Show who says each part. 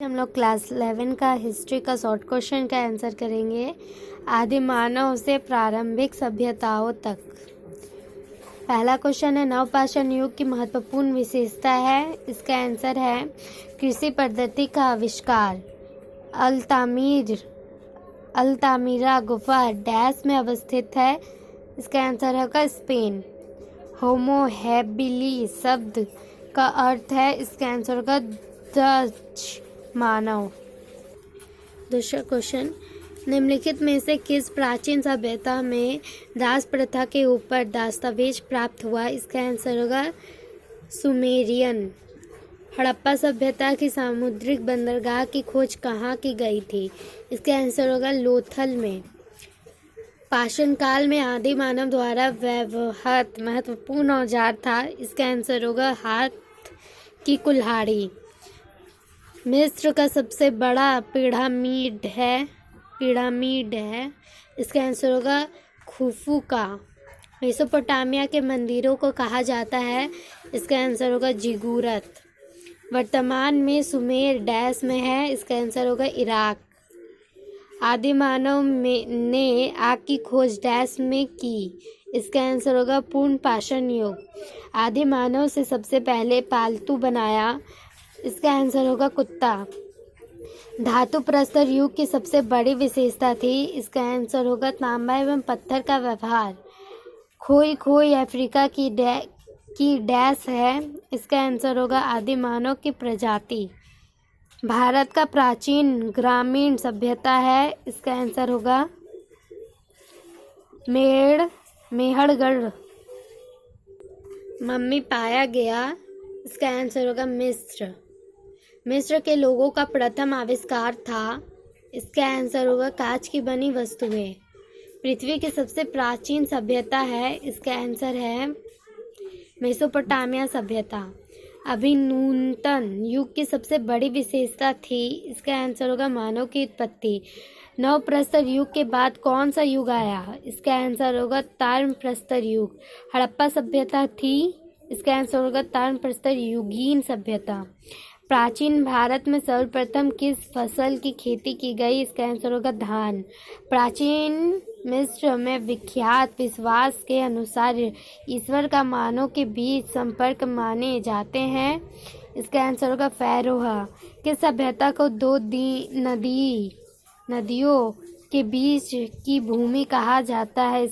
Speaker 1: हम लोग क्लास 11 का हिस्ट्री का शॉर्ट क्वेश्चन का आंसर करेंगे। आदि मानव से प्रारंभिक सभ्यताओं तक। पहला क्वेश्चन है, नवपाषाण युग की महत्वपूर्ण विशेषता है। इसका आंसर है कृषि पद्धति का आविष्कार। अल्तामीरा गुफा डैश में अवस्थित है। इसका आंसर होगा स्पेन। होमो हैबिली शब्द का अर्थ है, इसका आंसर होगा डच मानव। दूसरा क्वेश्चन, निम्नलिखित में से किस प्राचीन सभ्यता में दास प्रथा के ऊपर दस्तावेज प्राप्त हुआ? इसका आंसर होगा सुमेरियन। हड़प्पा सभ्यता की सामुद्रिक बंदरगाह की खोज कहाँ की गई थी? इसका आंसर होगा लोथल में। पाषाण काल में आदि मानव द्वारा व्यवहृत महत्वपूर्ण औजार था। इसका आंसर होगा हाथ की कुल्हाड़ी। मिस्र का सबसे बड़ा पिरामिड है। इसका आंसर होगा खुफू का। मेसोपोटामिया के मंदिरों को कहा जाता है। इसका आंसर होगा जिगूरत। वर्तमान में सुमेर डैश में है। इसका आंसर होगा इराक। आदि मानव ने आग की खोज डैश में की। इसका आंसर होगा पूर्ण पाषाण युग। आदि मानव से सबसे पहले पालतू बनाया। इसका आंसर होगा कुत्ता। धातु प्रस्तर युग की सबसे बड़ी विशेषता थी। इसका आंसर होगा तांबा एवं पत्थर का व्यवहार। खोई अफ्रीका की डैश है। इसका आंसर होगा आदि मानव की प्रजाति। भारत का प्राचीन ग्रामीण सभ्यता है। इसका आंसर होगा मेहड़गढ़। मम्मी पाया गया। इसका आंसर होगा मिस्र के लोगों का प्रथम आविष्कार था। इसका आंसर होगा कांच की बनी वस्तुएं। पृथ्वी की सबसे प्राचीन सभ्यता है। इसका आंसर है मेसोपोटामिया सभ्यता। अभिनूतन युग की सबसे बड़ी विशेषता थी। इसका आंसर होगा मानव की उत्पत्ति। नवप्रस्तर युग के बाद कौन सा युग आया? इसका आंसर होगा ताम्र प्रस्तर युग। हड़प्पा सभ्यता थी। इसका आंसर होगा ताम्र प्रस्तर युगीन सभ्यता। प्राचीन भारत में सर्वप्रथम किस फसल की खेती की गई? इसका आंसर होगा धान। प्राचीन मिस्र में विख्यात विश्वास के अनुसार ईश्वर का मानव के बीच संपर्क माने जाते हैं। इसका आंसर होगा फैरोह। किस सभ्यता को दो नदियों के बीच की भूमि कहा जाता है?